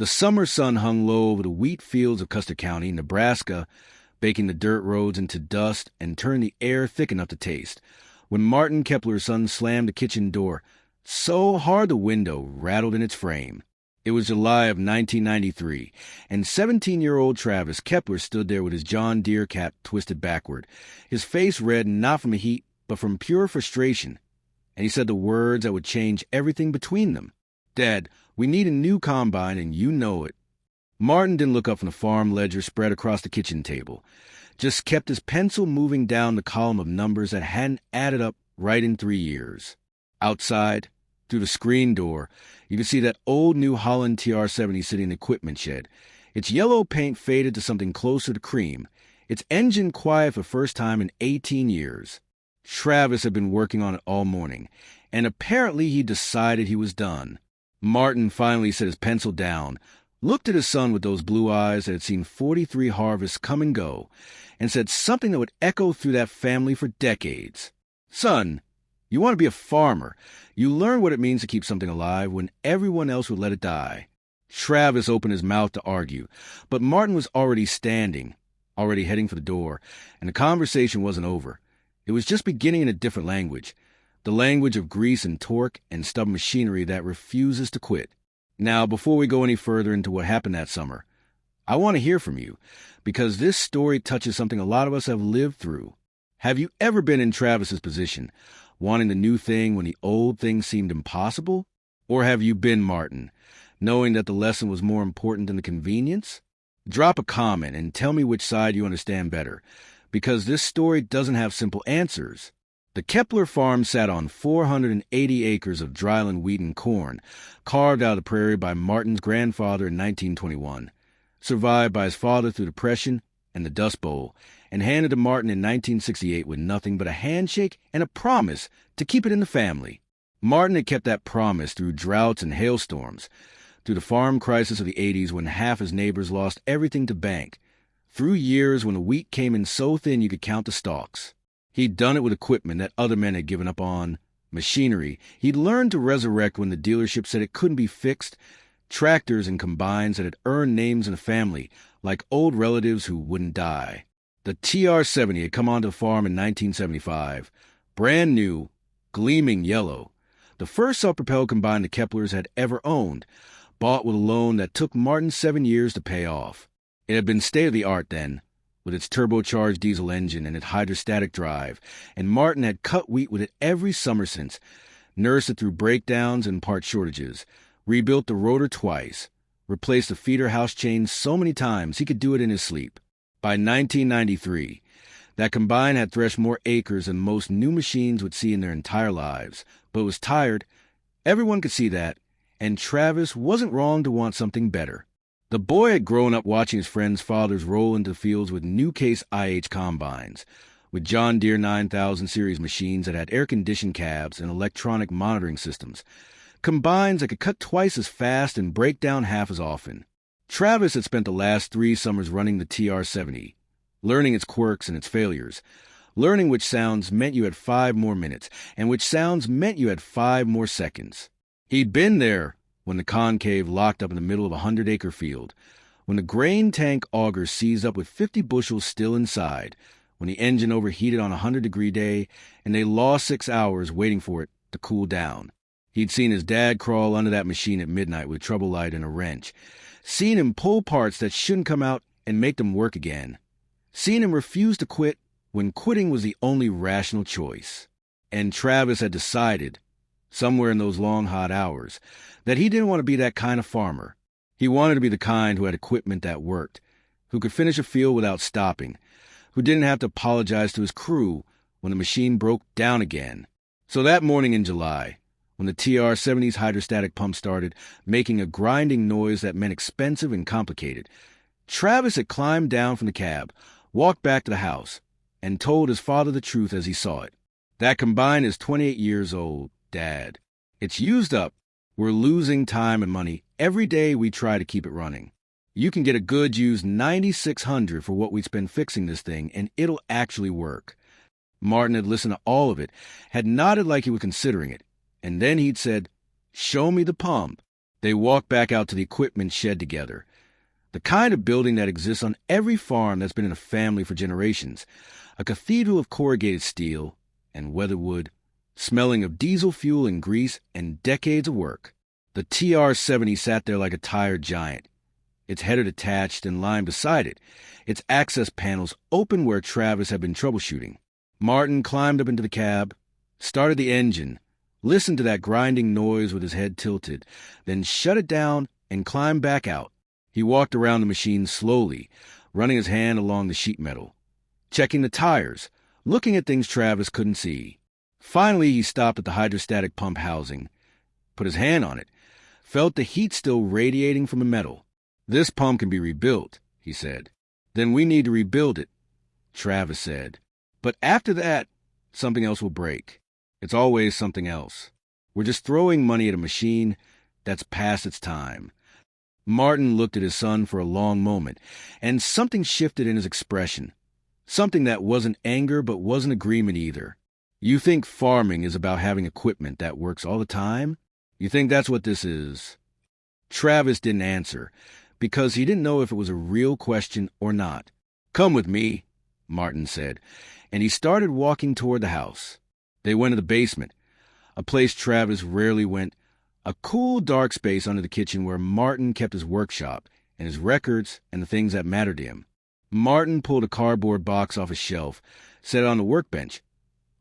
The summer sun hung low over the wheat fields of Custer County, Nebraska, baking the dirt roads into dust and turning the air thick enough to taste, when Martin Kepler's son slammed the kitchen door so hard the window rattled in its frame. It was July of 1993, and 17-year-old Travis Kepler stood there with his John Deere cap twisted backward, his face red not from the heat, but from pure frustration. And he said the words that would change everything between them. "Dad, we need a new combine, and you know it." Martin didn't look up from the farm ledger spread across the kitchen table, just kept his pencil moving down the column of numbers that hadn't added up right in 3 years. Outside, through the screen door, you could see that old New Holland TR-70 sitting in the equipment shed, its yellow paint faded to something closer to cream, its engine quiet for the first time in 18 years. Travis had been working on it all morning, and apparently he decided he was done. Martin finally set his pencil down, looked at his son with those blue eyes that had seen 43 harvests come and go, and said something that would echo through that family for decades. "Son, you want to be a farmer. You learn what it means to keep something alive when everyone else would let it die." Travis opened his mouth to argue, but Martin was already standing, already heading for the door, and the conversation wasn't over. It was just beginning in a different language, the language of grease and torque and stubborn machinery that refuses to quit. Now, before we go any further into what happened that summer, I want to hear from you, because this story touches something a lot of us have lived through. Have you ever been in Travis's position, wanting the new thing when the old thing seemed impossible? Or have you been Martin, knowing that the lesson was more important than the convenience? Drop a comment and tell me which side you understand better, because this story doesn't have simple answers. The Kepler farm sat on 480 acres of dryland wheat and corn, carved out of the prairie by Martin's grandfather in 1921, survived by his father through depression and the Dust Bowl, and handed to Martin in 1968 with nothing but a handshake and a promise to keep it in the family. Martin had kept that promise through droughts and hailstorms, through the farm crisis of the 80s when half his neighbors lost everything to bank, through years when the wheat came in so thin you could count the stalks. He'd done it with equipment that other men had given up on, machinery he'd learned to resurrect when the dealership said it couldn't be fixed, tractors and combines that had earned names in the family, like old relatives who wouldn't die. The TR-70 had come onto the farm in 1975, brand new, gleaming yellow, the first self-propelled combine the Keplers had ever owned, bought with a loan that took Martin 7 years to pay off. It had been state-of-the-art then, with its turbocharged diesel engine and its hydrostatic drive, and Martin had cut wheat with it every summer since, nursed it through breakdowns and part shortages, rebuilt the rotor twice, replaced the feeder house chain so many times he could do it in his sleep. By 1993, that combine had threshed more acres than most new machines would see in their entire lives, but was tired. Everyone could see that, and Travis wasn't wrong to want something better. The boy had grown up watching his friends' fathers roll into the fields with new case IH combines, with John Deere 9000 series machines that had air-conditioned cabs and electronic monitoring systems, combines that could cut twice as fast and break down half as often. Travis had spent the last 3 summers running the TR-70, learning its quirks and its failures, learning which sounds meant you had 5 more minutes, and which sounds meant you had 5 more seconds. He'd been there when the concave locked up in the middle of a 100-acre field, when the grain tank auger seized up with 50 bushels still inside, when the engine overheated on a 100-degree day, and they lost 6 hours waiting for it to cool down. He'd seen his dad crawl under that machine at midnight with trouble light and a wrench, seen him pull parts that shouldn't come out and make them work again, seen him refuse to quit when quitting was the only rational choice. And Travis had decided, somewhere in those long, hot hours, that he didn't want to be that kind of farmer. He wanted to be the kind who had equipment that worked, who could finish a field without stopping, who didn't have to apologize to his crew when the machine broke down again. So that morning in July, when the TR-70's hydrostatic pump started making a grinding noise that meant expensive and complicated, Travis had climbed down from the cab, walked back to the house, and told his father the truth as he saw it. "That combine is 28 years old, Dad. It's used up. We're losing time and money every day we try to keep it running. You can get a good used 9600 for what we spend fixing this thing, and it'll actually work." Martin had listened to all of it, had nodded like he was considering it, and then he'd said, "Show me the pump." They walked back out to the equipment shed together. The kind of building that exists on every farm that's been in a family for generations. A cathedral of corrugated steel and weatherwood, smelling of diesel fuel and grease and decades of work. The TR-70 sat there like a tired giant, its header detached and lying beside it, its access panels open where Travis had been troubleshooting. Martin climbed up into the cab, started the engine, listened to that grinding noise with his head tilted, then shut it down and climbed back out. He walked around the machine slowly, running his hand along the sheet metal, checking the tires, looking at things Travis couldn't see. Finally, he stopped at the hydrostatic pump housing, put his hand on it, felt the heat still radiating from the metal. "This pump can be rebuilt," he said. "Then we need to rebuild it," Travis said. "But after that, something else will break. It's always something else. We're just throwing money at a machine that's past its time." Martin looked at his son for a long moment, and something shifted in his expression. Something that wasn't anger but wasn't agreement either. "You think farming is about having equipment that works all the time? You think that's what this is?" Travis didn't answer, because he didn't know if it was a real question or not. "Come with me," Martin said, and he started walking toward the house. They went to the basement, a place Travis rarely went, a cool, dark space under the kitchen where Martin kept his workshop and his records and the things that mattered to him. Martin pulled a cardboard box off a shelf, set it on the workbench.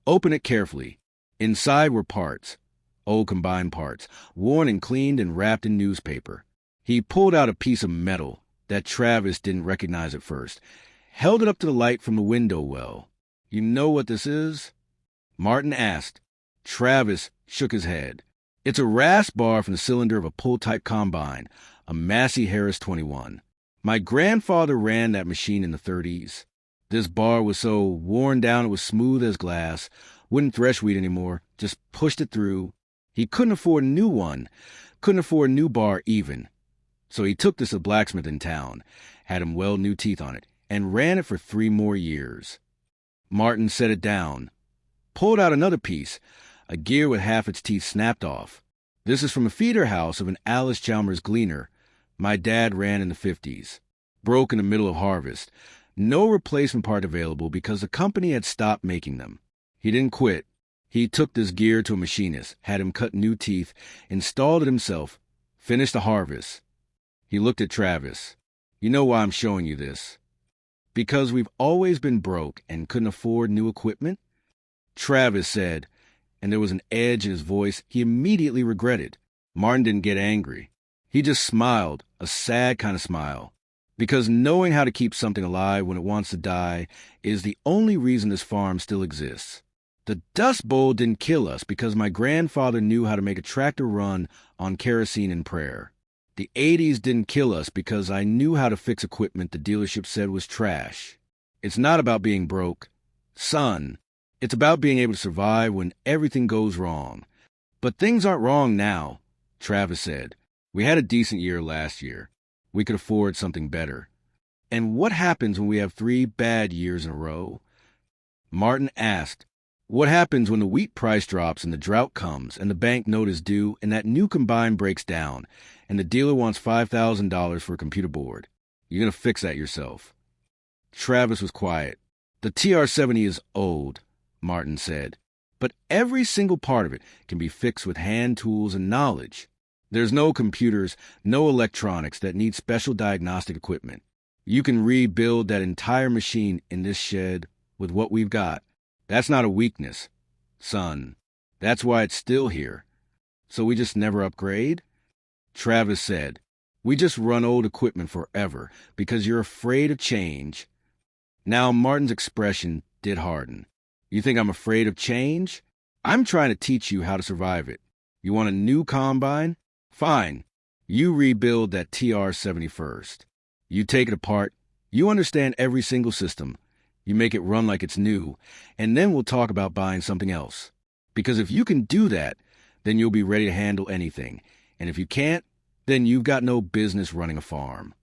Opened it carefully. Inside were parts, old combined parts, worn and cleaned and wrapped in newspaper. He pulled out a piece of metal that Travis didn't recognize at first, held it up to the light from the window well. "You know what this is?" Martin asked. Travis shook his head. "It's a rasp bar from the cylinder of a pull-type combine, a Massey Harris 21. My grandfather ran that machine in the 30s. This bar was so worn down it was smooth as glass, wouldn't thresh wheat anymore, just pushed it through. He couldn't afford a new one, couldn't afford a new bar even. So he took this to a blacksmith in town, had him weld new teeth on it, and ran it for 3 more years." Martin set it down, pulled out another piece, a gear with half its teeth snapped off. "This is from a feeder house of an Alice Chalmers gleaner my dad ran in the 50s. Broke in the middle of harvest. No replacement part available because the company had stopped making them. He didn't quit. He took this gear to a machinist, had him cut new teeth, installed it himself, finished the harvest." He looked at Travis. "You know why I'm showing you this? Because we've always been broke and couldn't afford new equipment?" Travis said, and there was an edge in his voice he immediately regretted. Martin didn't get angry. He just smiled, a sad kind of smile. Because knowing how to keep something alive when it wants to die is the only reason this farm still exists. The Dust Bowl didn't kill us because my grandfather knew how to make a tractor run on kerosene and prayer. The 80s didn't kill us because I knew how to fix equipment the dealership said was trash. It's not about being broke. Son, it's about being able to survive when everything goes wrong. But things aren't wrong now, Travis said. We had a decent year last year. We could afford something better. And what happens when we have 3 bad years in a row? Martin asked, what happens when the wheat price drops and the drought comes and the bank note is due and that new combine breaks down and the dealer wants $5,000 for a computer board? You're going to fix that yourself. Travis was quiet. The TR-70 is old, Martin said, but every single part of it can be fixed with hand tools and knowledge. There's no computers, no electronics that need special diagnostic equipment. You can rebuild that entire machine in this shed with what we've got. That's not a weakness, son. That's why it's still here. So we just never upgrade? Travis said, we just run old equipment forever because you're afraid of change. Now Martin's expression did harden. You think I'm afraid of change? I'm trying to teach you how to survive it. You want a new combine? Fine. You rebuild that TR-70 first. You take it apart. You understand every single system. You make it run like it's new, and then we'll talk about buying something else. Because if you can do that, then you'll be ready to handle anything. And if you can't, then you've got no business running a farm.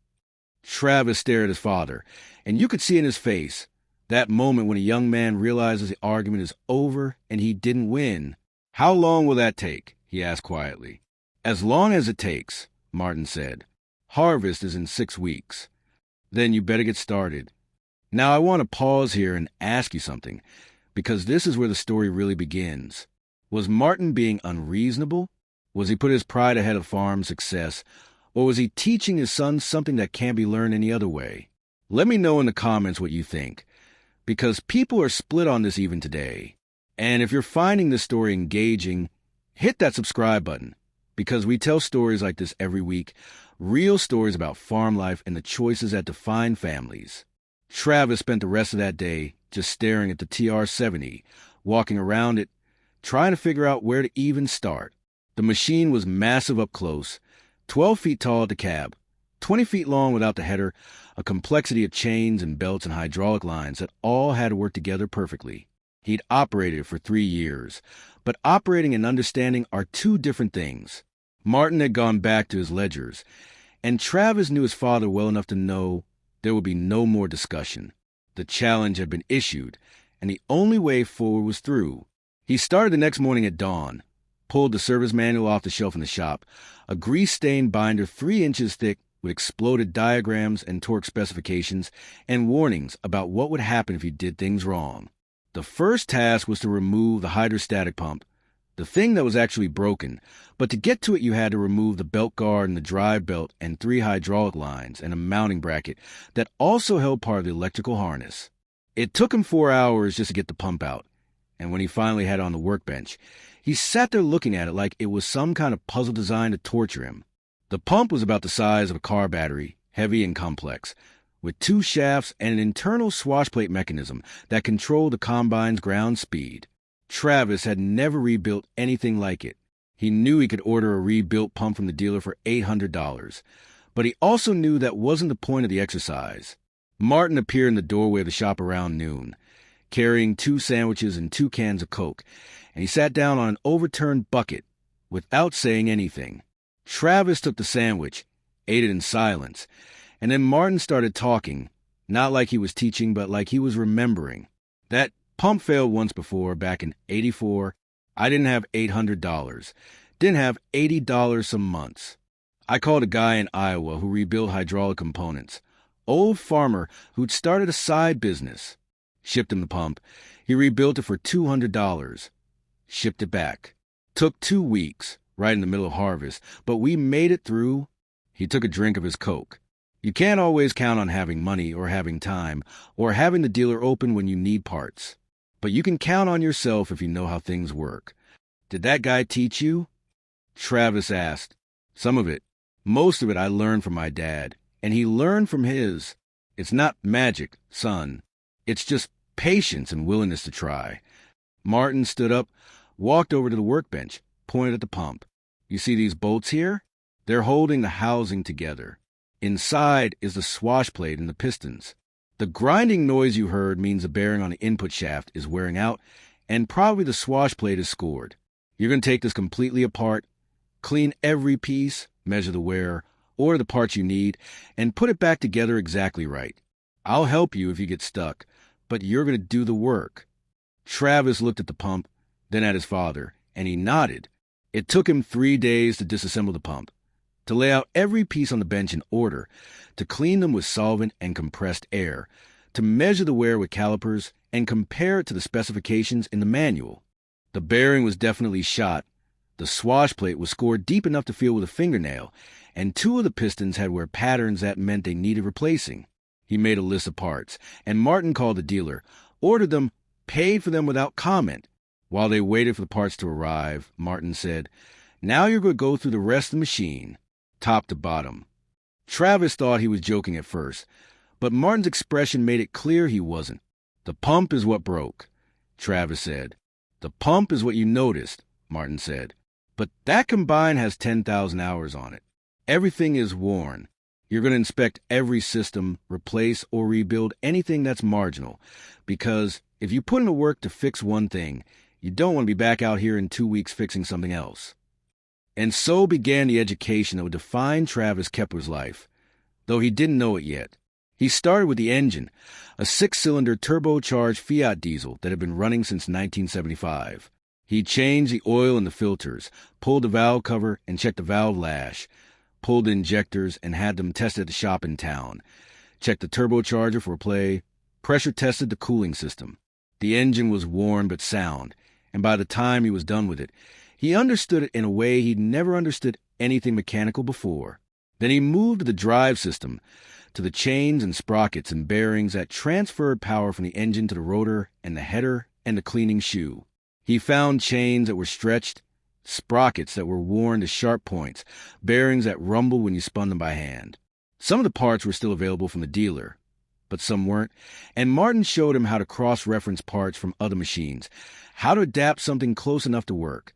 Travis stared at his father, and you could see in his face that moment when a young man realizes the argument is over and he didn't win. How long will that take? He asked quietly. As long as it takes, Martin said. Harvest is in 6 weeks. Then you better get started. Now I want to pause here and ask you something, because this is where the story really begins. Was Martin being unreasonable? Was he put his pride ahead of farm success? Or was he teaching his son something that can't be learned any other way? Let me know in the comments what you think, because people are split on this even today. And if you're finding this story engaging, hit that subscribe button, because we tell stories like this every week, real stories about farm life and the choices that define families. Travis spent the rest of that day just staring at the TR-70, walking around it, trying to figure out where to even start. The machine was massive up close, 12 feet tall at the cab, 20 feet long without the header, a complexity of chains and belts and hydraulic lines that all had to work together perfectly. He'd operated for 3 years, but operating and understanding are two different things. Martin had gone back to his ledgers, and Travis knew his father well enough to know there would be no more discussion. The challenge had been issued, and the only way forward was through. He started the next morning at dawn, pulled the service manual off the shelf in the shop, a grease-stained binder 3 inches thick with exploded diagrams and torque specifications and warnings about what would happen if you did things wrong. The first task was to remove the hydrostatic pump, the thing that was actually broken, but to get to it you had to remove the belt guard and the drive belt and 3 hydraulic lines and a mounting bracket that also held part of the electrical harness. It took him 4 hours just to get the pump out, and when he finally had it on the workbench, he sat there looking at it like it was some kind of puzzle designed to torture him. The pump was about the size of a car battery, heavy and complex, with 2 shafts and an internal swash plate mechanism that controlled the combine's ground speed. Travis had never rebuilt anything like it. He knew he could order a rebuilt pump from the dealer for $800, but he also knew that wasn't the point of the exercise. Martin appeared in the doorway of the shop around noon, carrying 2 sandwiches and 2 cans of Coke, and he sat down on an overturned bucket without saying anything. Travis took the sandwich, ate it in silence, and then Martin started talking, not like he was teaching, but like he was remembering. That pump failed once before, back in '84. I didn't have $800. Didn't have $80 some months. I called a guy in Iowa who rebuilt hydraulic components. Old farmer who'd started a side business. Shipped him the pump. He rebuilt it for $200. Shipped it back. Took 2 weeks, right in the middle of harvest, but we made it through. He took a drink of his Coke. You can't always count on having money or having time or having the dealer open when you need parts. But you can count on yourself if you know how things work. Did that guy teach you? Travis asked. Some of it. Most of it I learned from my dad, and he learned from his. It's not magic, son. It's just patience and willingness to try. Martin stood up, walked over to the workbench, pointed at the pump. You see these bolts here? They're holding the housing together. Inside is the swash plate and the pistons. The grinding noise you heard means the bearing on the input shaft is wearing out, and probably the swash plate is scored. You're going to take this completely apart, clean every piece, measure the wear, order the parts you need, and put it back together exactly right. I'll help you if you get stuck, but you're going to do the work. Travis looked at the pump, then at his father, and he nodded. It took him 3 days to disassemble the pump, to lay out every piece on the bench in order, to clean them with solvent and compressed air, to measure the wear with calipers and compare it to the specifications in the manual. The bearing was definitely shot. The swash plate was scored deep enough to feel with a fingernail, and 2 of the pistons had wear patterns that meant they needed replacing. He made a list of parts, and Martin called the dealer, ordered them, paid for them without comment. While they waited for the parts to arrive, Martin said, "Now you're going to go through the rest of the machine, top to bottom." Travis thought he was joking at first, but Martin's expression made it clear he wasn't. "The pump is what broke," Travis said. "The pump is what you noticed," Martin said. "But that combine has 10,000 hours on it. Everything is worn. You're going to inspect every system, replace or rebuild anything that's marginal, because if you put in the work to fix one thing, you don't want to be back out here in 2 weeks fixing something else." And so began the education that would define Travis Kepler's life, though he didn't know it yet. He started with the engine, a 6-cylinder turbocharged Fiat diesel that had been running since 1975. He changed the oil in the filters, pulled the valve cover and checked the valve lash, pulled the injectors and had them tested at the shop in town, checked the turbocharger for play, pressure tested the cooling system. The engine was worn but sound, and by the time he was done with it, he understood it in a way he'd never understood anything mechanical before. Then he moved to the drive system, to the chains and sprockets and bearings that transferred power from the engine to the rotor and the header and the cleaning shoe. He found chains that were stretched, sprockets that were worn to sharp points, bearings that rumbled when you spun them by hand. Some of the parts were still available from the dealer, but some weren't, and Martin showed him how to cross-reference parts from other machines, how to adapt something close enough to work,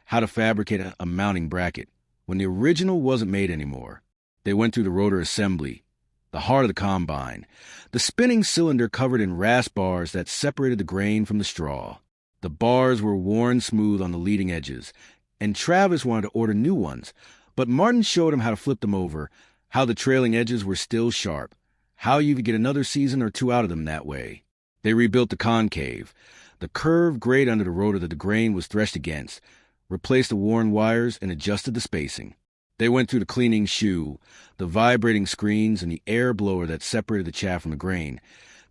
how to fabricate a mounting bracket when the original wasn't made anymore. They went through the rotor assembly, the heart of the combine, the spinning cylinder covered in rasp bars that separated the grain from the straw. The bars were worn smooth on the leading edges, and Travis wanted to order new ones, but Martin showed him how to flip them over, how the trailing edges were still sharp, how you could get another season or two out of them that way. They rebuilt the concave, the curved grate under the rotor that the grain was threshed against, replaced the worn wires, and adjusted the spacing. They went through the cleaning shoe, the vibrating screens, and the air blower that separated the chaff from the grain,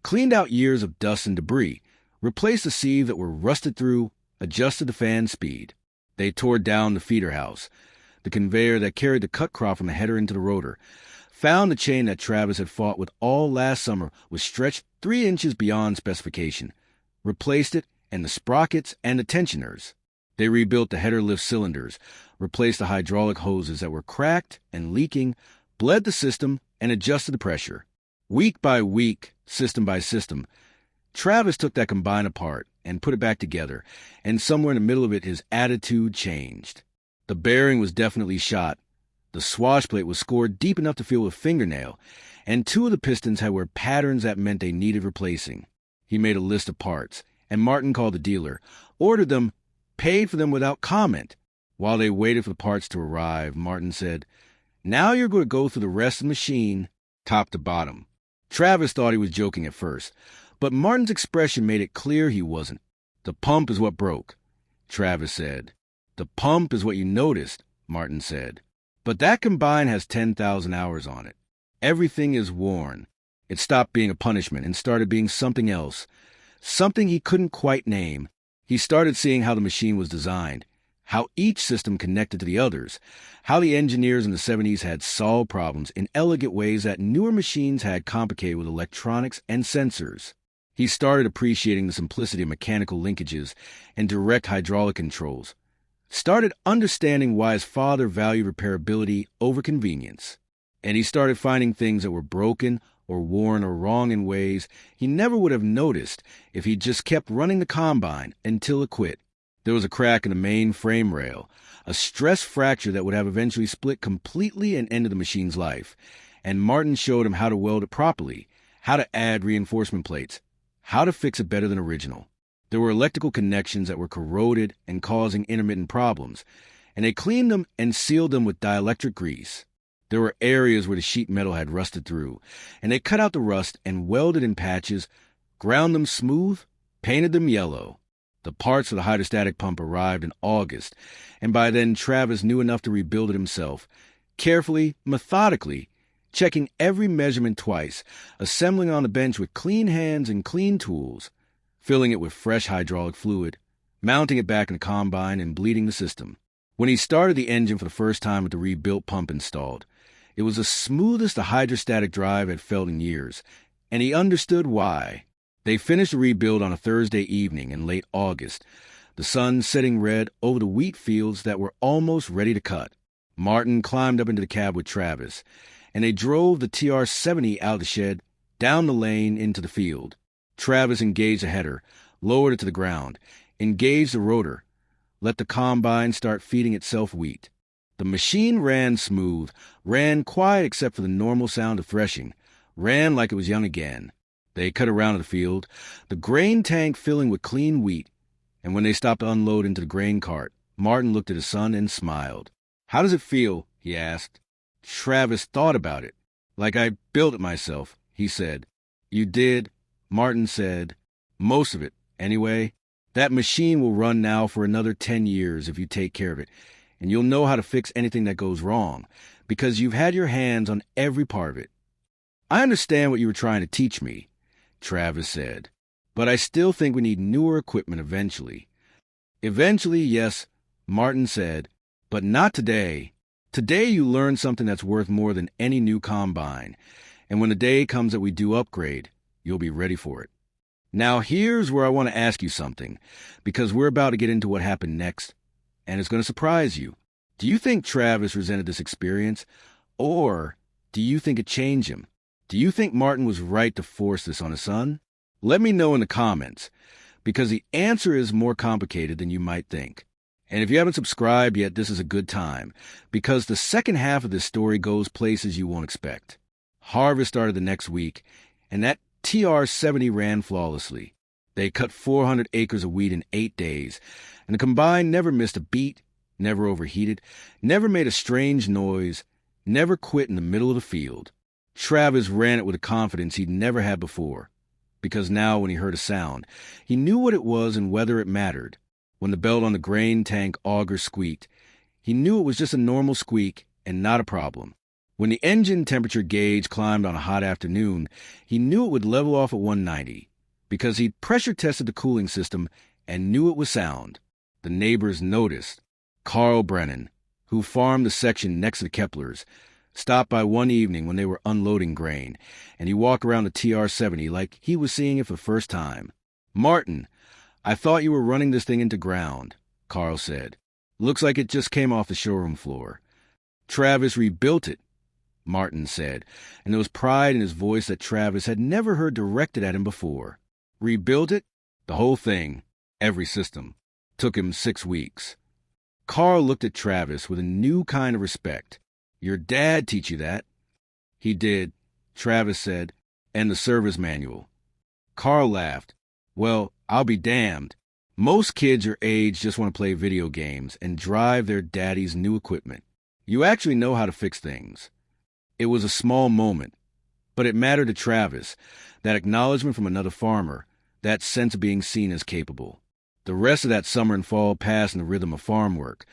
cleaned out years of dust and debris, replaced the sieves that were rusted through, adjusted the fan speed. They tore down the feeder house, the conveyor that carried the cut crop from the header into the rotor, found the chain that Travis had fought with all last summer was stretched 3 inches beyond specification, replaced it and the sprockets and the tensioners. They rebuilt the header lift cylinders, replaced the hydraulic hoses that were cracked and leaking, bled the system, and adjusted the pressure. Week by week, system by system, Travis took that combine apart and put it back together, and somewhere in the middle of it his attitude changed. The bearing was definitely shot. The swash plate was scored deep enough to feel with a fingernail, and 2 of the pistons had wear patterns that meant they needed replacing. He made a list of parts, and Martin called the dealer, ordered them, paid for them without comment. While they waited for the parts to arrive, Martin said, "Now you're going to go through the rest of the machine, top to bottom." Travis thought he was joking at first, but Martin's expression made it clear he wasn't. "The pump is what broke," Travis said. "The pump is what you noticed," Martin said. "But that combine has 10,000 hours on it. Everything is worn. It stopped being a punishment and started being something else, something he couldn't quite name." He started seeing how the machine was designed, how each system connected to the others, how the engineers in the 70s had solved problems in elegant ways that newer machines had complicated with electronics and sensors. He started appreciating the simplicity of mechanical linkages and direct hydraulic controls, started understanding why his father valued repairability over convenience, and he started finding things that were broken or worn or wrong in ways he never would have noticed if he'd just kept running the combine until it quit. There was a crack in the main frame rail, a stress fracture that would have eventually split completely and ended the machine's life, and Martin showed him how to weld it properly, how to add reinforcement plates, how to fix it better than original. There were electrical connections that were corroded and causing intermittent problems, and they cleaned them and sealed them with dielectric grease. There were areas where the sheet metal had rusted through, and they cut out the rust and welded in patches, ground them smooth, painted them yellow. The parts for the hydrostatic pump arrived in August, and by then Travis knew enough to rebuild it himself, carefully, methodically, checking every measurement twice, assembling on the bench with clean hands and clean tools, filling it with fresh hydraulic fluid, mounting it back in the combine, and bleeding the system. When he started the engine for the first time with the rebuilt pump installed, it was the smoothest the hydrostatic drive had felt in years, and he understood why. They finished the rebuild on a Thursday evening in late August, the sun setting red over the wheat fields that were almost ready to cut. Martin climbed up into the cab with Travis, and they drove the TR-70 out of the shed, down the lane into the field. Travis engaged the header, lowered it to the ground, engaged the rotor, let the combine start feeding itself wheat. The machine ran smooth, ran quiet except for the normal sound of threshing, ran like it was young again. They cut around the field, the grain tank filling with clean wheat, and when they stopped to unload into the grain cart, Martin looked at his son and smiled. "How does it feel?" he asked. Travis thought about it. "Like I built it myself," he said. "You did?" Martin said. "Most of it, anyway." That machine will run now for another 10 years if you take care of it, and you'll know how to fix anything that goes wrong, because you've had your hands on every part of it. I understand what you were trying to teach me, Travis said, but I still think we need newer equipment eventually. Eventually, yes, Martin said, but not today. Today you learn something that's worth more than any new combine, and when the day comes that we do upgrade, you'll be ready for it. Now here's where I want to ask you something, because we're about to get into what happened next, and it's going to surprise you. Do you think Travis resented this experience, or do you think it changed him? Do you think Martin was right to force this on his son? Let me know in the comments, because the answer is more complicated than you might think. And if you haven't subscribed yet, this is a good time, because the second half of this story goes places you won't expect. Harvest started the next week, and that TR-70 ran flawlessly. They cut 400 acres of wheat in 8 days, and the combine never missed a beat, never overheated, never made a strange noise, never quit in the middle of the field. Travis ran it with a confidence he'd never had before, because now when he heard a sound, he knew what it was and whether it mattered. When the belt on the grain tank auger squeaked, he knew it was just a normal squeak and not a problem. When the engine temperature gauge climbed on a hot afternoon, he knew it would level off at 190, because he'd pressure tested the cooling system and knew it was sound. The neighbors noticed. Carl Brennan, who farmed the section next to the Keplers, stopped by one evening when they were unloading grain, and he walked around the TR-70 like he was seeing it for the first time. "Martin, I thought you were running this thing into ground," Carl said. "Looks like it just came off the showroom floor." "Travis rebuilt it," Martin said, and there was pride in his voice that Travis had never heard directed at him before. "Rebuilt it?" "The whole thing, every system. Took him 6 weeks. Carl looked at Travis with a new kind of respect. "Your dad teach you that?" "He did," Travis said, "and the service manual." Carl laughed. "Well, I'll be damned. Most kids your age just want to play video games and drive their daddy's new equipment. You actually know how to fix things." It was a small moment, but it mattered to Travis, that acknowledgement from another farmer, that sense of being seen as capable. The rest of that summer and fall passed in the rhythm of farm work,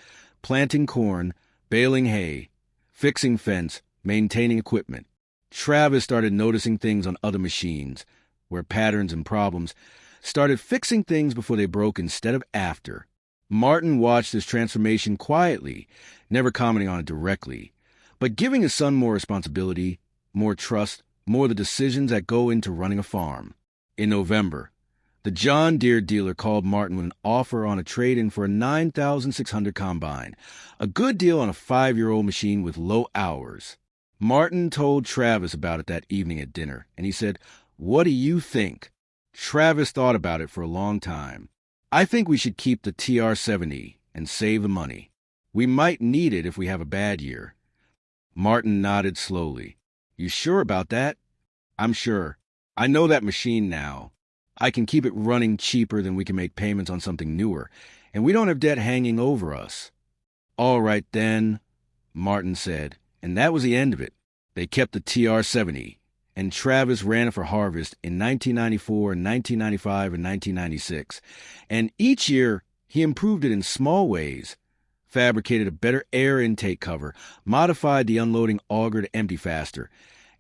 planting corn, baling hay, fixing fence, maintaining equipment. Travis started noticing things on other machines, where patterns and problems, started fixing things before they broke instead of after. Martin watched this transformation quietly, never commenting on it directly, but giving his son more responsibility, more trust, more of the decisions that go into running a farm. In November, the John Deere dealer called Martin with an offer on a trade-in for a 9,600 combine, a good deal on a 5-year-old machine with low hours. Martin told Travis about it that evening at dinner, and he said, "What do you think?" Travis thought about it for a long time. "I think we should keep the TR-70 and save the money. We might need it if we have a bad year." Martin nodded slowly. "You sure about that?" "I'm sure. I know that machine now. I can keep it running cheaper than we can make payments on something newer, and we don't have debt hanging over us." "All right, then," Martin said, and that was the end of it. They kept the TR-70, and Travis ran it for Harvest in 1994, 1995, and 1996, and each year he improved it in small ways. Fabricated a better air intake cover, modified the unloading auger to empty faster,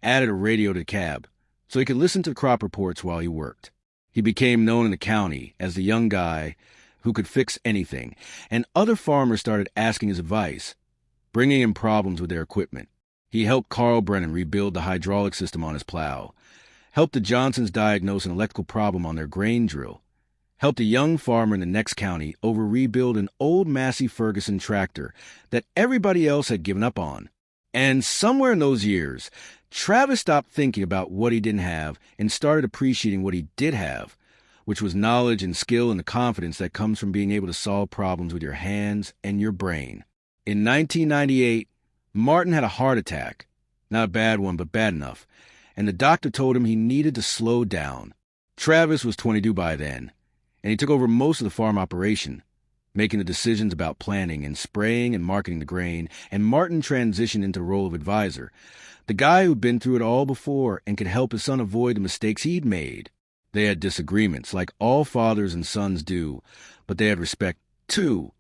added a radio to the cab, so he could listen to crop reports while he worked. He became known in the county as the young guy who could fix anything, and other farmers started asking his advice, bringing him problems with their equipment. He helped Carl Brennan rebuild the hydraulic system on his plow, helped the Johnsons diagnose an electrical problem on their grain drill, helped a young farmer in the next county rebuild an old Massey Ferguson tractor that everybody else had given up on. And somewhere in those years, Travis stopped thinking about what he didn't have and started appreciating what he did have, which was knowledge and skill and the confidence that comes from being able to solve problems with your hands and your brain. In 1998, Martin had a heart attack. Not a bad one, but bad enough. And the doctor told him he needed to slow down. Travis was 22 by then, and he took over most of the farm operation, making the decisions about planting and spraying and marketing the grain, and Martin transitioned into the role of advisor, the guy who'd been through it all before and could help his son avoid the mistakes he'd made. They had disagreements, like all fathers and sons do, but they had respect, too,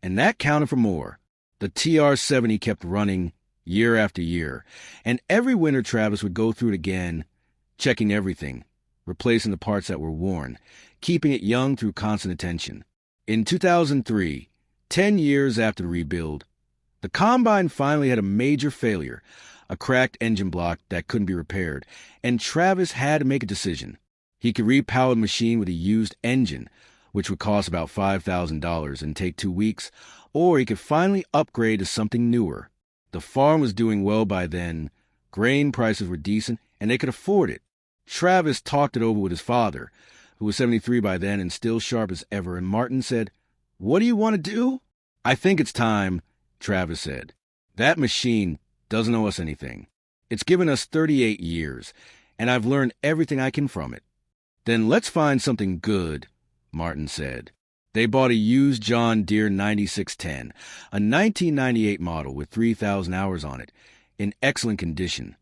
and that counted for more. The TR-70 kept running year after year, and every winter Travis would go through it again, checking everything, replacing the parts that were worn, keeping it young through constant attention. In 2003, 10 years after the rebuild, the Combine finally had a major failure, a cracked engine block that couldn't be repaired, and Travis had to make a decision. He could repower the machine with a used engine, which would cost about $5,000 and take 2 weeks, or he could finally upgrade to something newer. The farm was doing well by then, grain prices were decent, and they could afford it. Travis talked it over with his father, who was 73 by then and still sharp as ever, and Martin said, "What do you want to do?" "I think it's time," Travis said. "That machine doesn't owe us anything. It's given us 38 years, and I've learned everything I can from it." "Then let's find something good," Martin said. They bought a used John Deere 9610, a 1998 model with 3,000 hours on it, in excellent condition,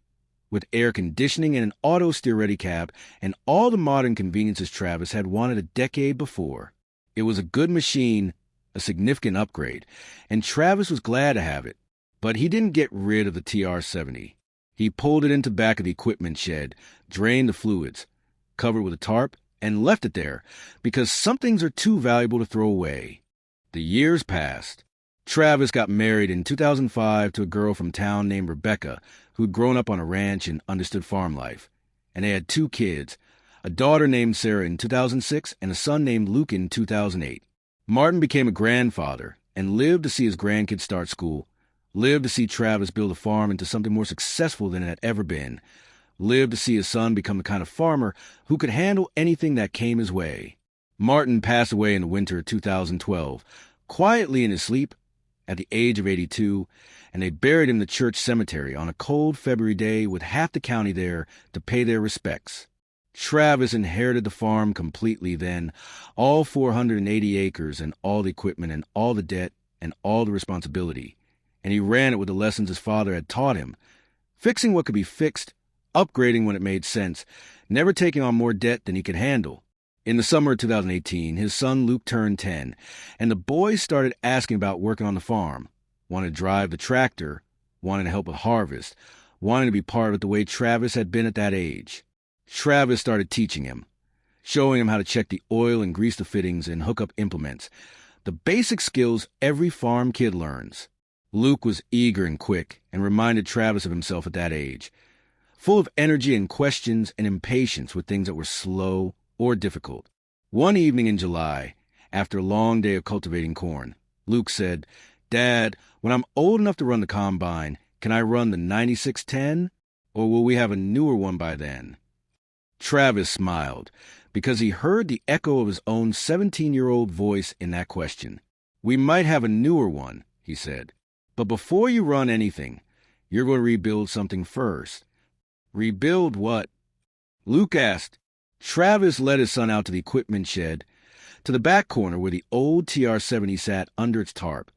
with air conditioning and an auto steer-ready cab and all the modern conveniences Travis had wanted a decade before. It was a good machine, a significant upgrade, and Travis was glad to have it. But he didn't get rid of the TR-70. He pulled it into back of the equipment shed, drained the fluids, covered with a tarp, and left it there, because some things are too valuable to throw away. The years passed. Travis got married in 2005 to a girl from town named Rebecca, who'd grown up on a ranch and understood farm life. And they had 2 kids, a daughter named Sarah in 2006 and a son named Luke in 2008. Martin became a grandfather and lived to see his grandkids start school, lived to see Travis build a farm into something more successful than it had ever been, lived to see his son become the kind of farmer who could handle anything that came his way. Martin passed away in the winter of 2012, quietly in his sleep, at the age of 82, and they buried him in the church cemetery on a cold February day with half the county there to pay their respects. Travis inherited the farm completely then, all 480 acres and all the equipment and all the debt and all the responsibility, and he ran it with the lessons his father had taught him, fixing what could be fixed, upgrading when it made sense, never taking on more debt than he could handle. In the summer of 2018, his son Luke turned 10, and the boys started asking about working on the farm, wanted to drive the tractor, wanted to help with harvest, wanted to be part of it the way Travis had been at that age. Travis started teaching him, showing him how to check the oil and grease the fittings and hook up implements, the basic skills every farm kid learns. Luke was eager and quick and reminded Travis of himself at that age, full of energy and questions and impatience with things that were slow or difficult. One evening in July, after a long day of cultivating corn, Luke said, "Dad, when I'm old enough to run the combine, can I run the 9610, or will we have a newer one by then?" Travis smiled, because he heard the echo of his own 17-year-old voice in that question. "We might have a newer one," he said. "But before you run anything, you're going to rebuild something first." "Rebuild what?" Luke asked. Travis led his son out to the equipment shed, to the back corner where the old TR-70 sat under its tarp,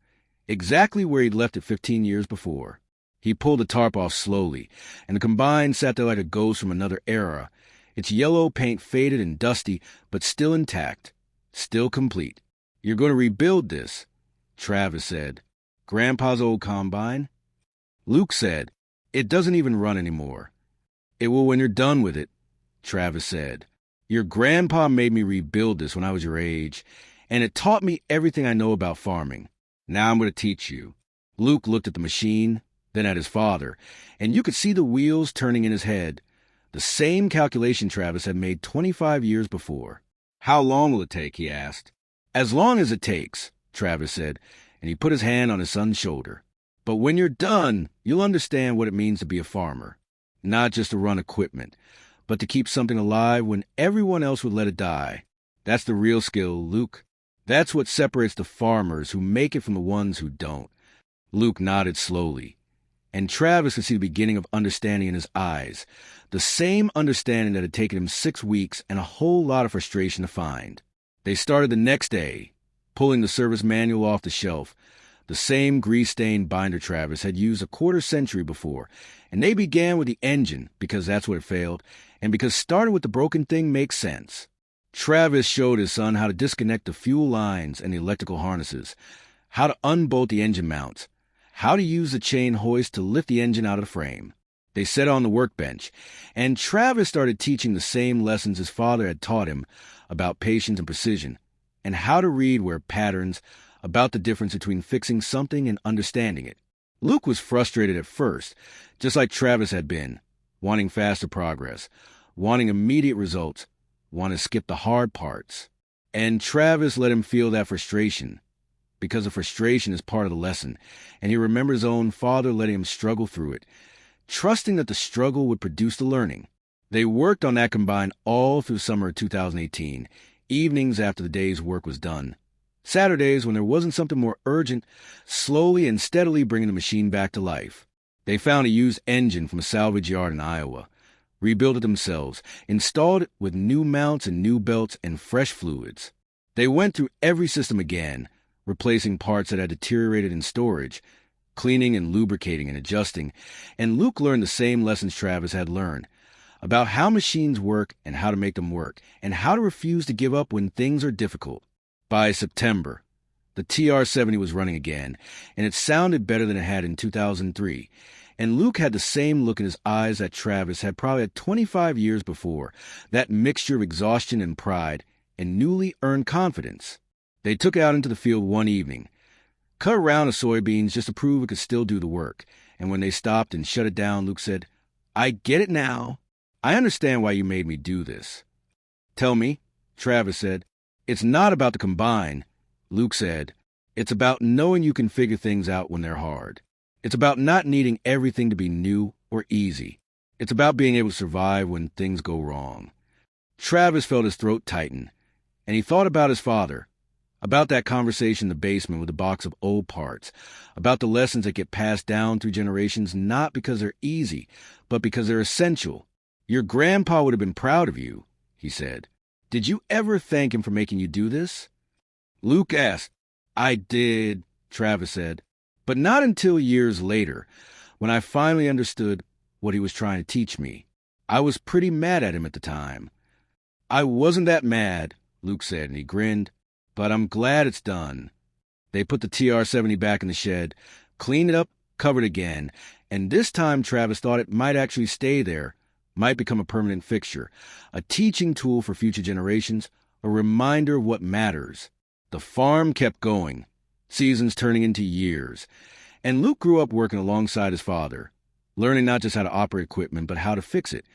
exactly where he'd left it 15 years before. He pulled the tarp off slowly, and the combine sat there like a ghost from another era, its yellow paint faded and dusty, but still intact, still complete. "You're going to rebuild this," Travis said. "Grandpa's old combine?" Luke said, "It doesn't even run anymore." "It will when you're done with it," Travis said. "Your grandpa made me rebuild this when I was your age, and it taught me everything I know about farming. Now I'm going to teach you." Luke looked at the machine, then at his father, and you could see the wheels turning in his head, the same calculation Travis had made 25 years before. "How long will it take?" he asked. "As long as it takes," Travis said, and he put his hand on his son's shoulder. "But when you're done, you'll understand what it means to be a farmer. Not just to run equipment, but to keep something alive when everyone else would let it die. That's the real skill, Luke. That's what separates the farmers who make it from the ones who don't." Luke nodded slowly, and Travis could see the beginning of understanding in his eyes, the same understanding that had taken him 6 weeks and a whole lot of frustration to find. They started the next day, pulling the service manual off the shelf, the same grease-stained binder Travis had used a quarter-century before, and they began with the engine because that's what it failed, and because starting with the broken thing makes sense. Travis showed his son how to disconnect the fuel lines and the electrical harnesses, how to unbolt the engine mounts, how to use the chain hoist to lift the engine out of the frame. They sat on the workbench, and Travis started teaching the same lessons his father had taught him about patience and precision, and how to read where patterns, about the difference between fixing something and understanding it. Luke was frustrated at first, just like Travis had been, wanting faster progress, wanting immediate results, wanting to skip the hard parts. And Travis let him feel that frustration, because the frustration is part of the lesson, and he remembered his own father letting him struggle through it, trusting that the struggle would produce the learning. They worked on that combine all through summer of 2018, evenings after the day's work was done. Saturdays, when there wasn't something more urgent, slowly and steadily bringing the machine back to life. They found a used engine from a salvage yard in Iowa, rebuilt it themselves, installed it with new mounts and new belts and fresh fluids. They went through every system again, replacing parts that had deteriorated in storage, cleaning and lubricating and adjusting, and Luke learned the same lessons Travis had learned, about how machines work and how to make them work, and how to refuse to give up when things are difficult. By September, the TR-70 was running again, and it sounded better than it had in 2003, and Luke had the same look in his eyes that Travis had probably had 25 years before, that mixture of exhaustion and pride, and newly earned confidence. They took it out into the field one evening, cut a round of soybeans just to prove it could still do the work, and when they stopped and shut it down, Luke said, "I get it now. I understand why you made me do this." "Tell me," Travis said. "It's not about the combine," Luke said. "It's about knowing you can figure things out when they're hard. It's about not needing everything to be new or easy. It's about being able to survive when things go wrong." Travis felt his throat tighten, and he thought about his father, about that conversation in the basement with a box of old parts, about the lessons that get passed down through generations not because they're easy, but because they're essential. "Your grandpa would have been proud of you," he said. "Did you ever thank him for making you do this?" Luke asked. "I did," Travis said, "but not until years later, when I finally understood what he was trying to teach me. I was pretty mad at him at the time." "I wasn't that mad," Luke said, and he grinned, "but I'm glad it's done." They put the TR-70 back in the shed, cleaned it up, covered again, and this time Travis thought it might actually stay there, might become a permanent fixture, a teaching tool for future generations, a reminder of what matters. The farm kept going, seasons turning into years, and Luke grew up working alongside his father, learning not just how to operate equipment, but how to fix it,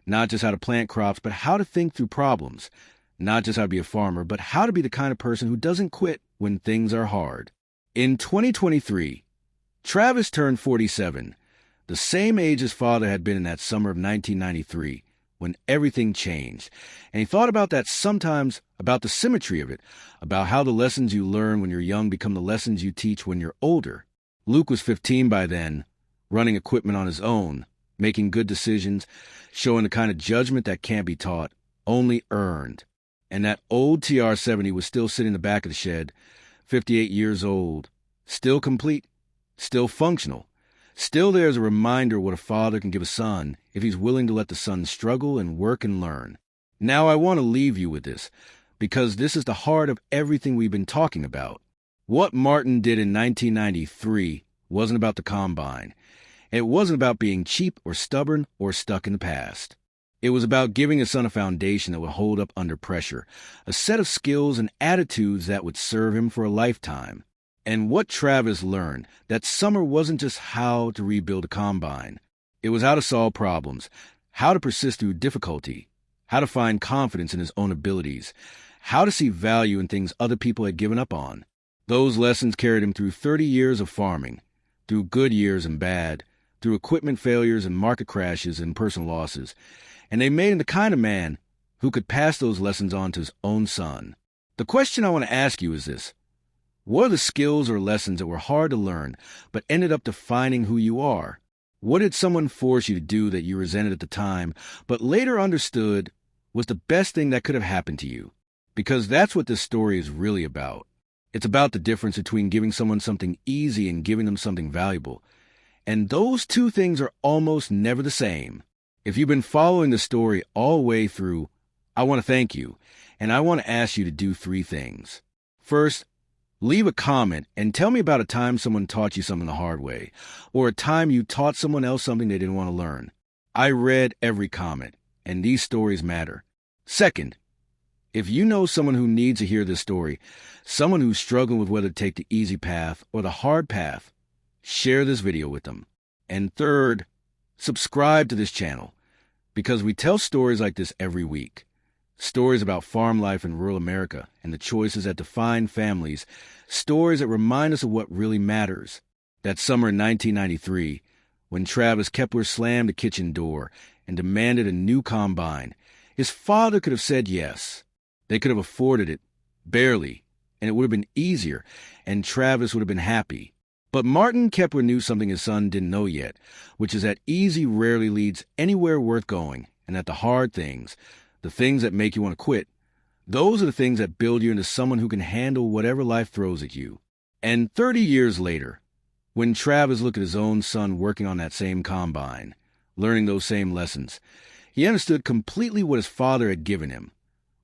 not just how to plant crops, but how to think through problems, not just how to be a farmer, but how to be the kind of person who doesn't quit when things are hard. In 2023, Travis turned 47, the same age his father had been in that summer of 1993, when everything changed. And he thought about that sometimes, about the symmetry of it, about how the lessons you learn when you're young become the lessons you teach when you're older. Luke was 15 by then, running equipment on his own, making good decisions, showing the kind of judgment that can't be taught, only earned. And that old TR-70 was still sitting in the back of the shed, 58 years old, still complete, still functional, still there as a reminder of what a father can give a son if he's willing to let the son struggle and work and learn. Now I want to leave you with this, because this is the heart of everything we've been talking about. What Martin did in 1993 wasn't about the combine. It wasn't about being cheap or stubborn or stuck in the past. It was about giving his son a foundation that would hold up under pressure, a set of skills and attitudes that would serve him for a lifetime. And what Travis learned, that summer wasn't just how to rebuild a combine. It was how to solve problems, how to persist through difficulty, how to find confidence in his own abilities, how to see value in things other people had given up on. Those lessons carried him through 30 years of farming, through good years and bad, through equipment failures and market crashes and personal losses. And they made him the kind of man who could pass those lessons on to his own son. The question I want to ask you is this. What are the skills or lessons that were hard to learn, but ended up defining who you are? What did someone force you to do that you resented at the time, but later understood was the best thing that could have happened to you? Because that's what this story is really about. It's about the difference between giving someone something easy and giving them something valuable. And those two things are almost never the same. If you've been following the story all the way through, I want to thank you, and I want to ask you to do 3 things. First, leave a comment and tell me about a time someone taught you something the hard way, or a time you taught someone else something they didn't want to learn. I read every comment, and these stories matter. Second, if you know someone who needs to hear this story, someone who's struggling with whether to take the easy path or the hard path, share this video with them. And third, subscribe to this channel, because we tell stories like this every week. Stories about farm life in rural America and the choices that define families. Stories that remind us of what really matters. That summer in 1993, when Travis Kepler slammed the kitchen door and demanded a new combine, his father could have said yes. They could have afforded it, barely, and it would have been easier, and Travis would have been happy. But Martin Kepler knew something his son didn't know yet, which is that easy rarely leads anywhere worth going, and that the hard things, the things that make you want to quit, those are the things that build you into someone who can handle whatever life throws at you. And 30 years later, when Travis looked at his own son working on that same combine, learning those same lessons, he understood completely what his father had given him,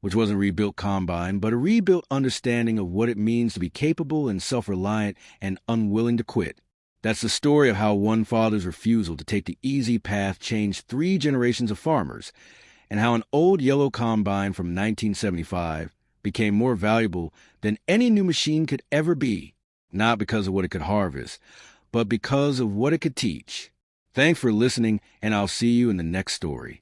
which wasn't a rebuilt combine, but a rebuilt understanding of what it means to be capable and self-reliant and unwilling to quit. That's the story of how one father's refusal to take the easy path changed 3 generations of farmers, and how an old yellow combine from 1975 became more valuable than any new machine could ever be, not because of what it could harvest, but because of what it could teach. Thanks for listening, and I'll see you in the next story.